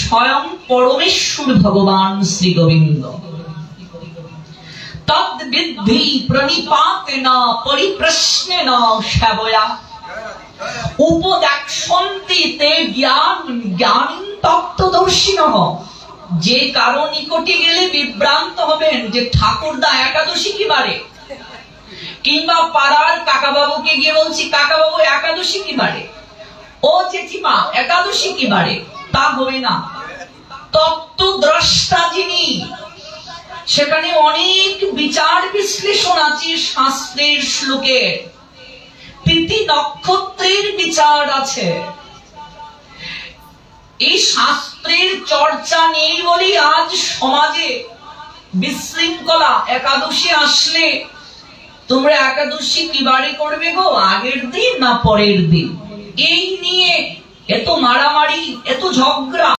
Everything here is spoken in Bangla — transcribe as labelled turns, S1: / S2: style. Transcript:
S1: স্বয়ং পরমেশ্বর ভগবান শ্রী গোবিন্দ। তদ্বিদ্ধি প্রণিপাতেন পরিপ্রশ্নেন সেবয়া উপদেক্ষন্তি তে জ্ঞানীন তত্ত্বদর্শিনঃ। যে কারো নিকটে গেলে বিভ্রান্ত হবেন যে ঠাকুরদা একাদশী কি বারে, কিংবা পাড়ার কাকাবাবুকে গিয়ে বলছি কাকাবাবু একাদশী কি বারে, ও জেঠিমা একাদশী কি বারে, তা হবে না। তত্ত্বদ্রষ্টা যিনি, সেখানে অনেক বিচার বিশ্লেষণ আছে শাস্ত্রের শ্লোকে, তিথি নক্ষত্রের বিচার আছে। এই শাস্ত্রের চর্চা নেই বলি আজ সমাজে বিশৃঙ্খলা। একাদশী আসলে তোমরা একাদশী কি বারে করবে গো, আগের দিন না পরের দিন, এই নিয়ে এত মারামারি, এত ঝগড়া।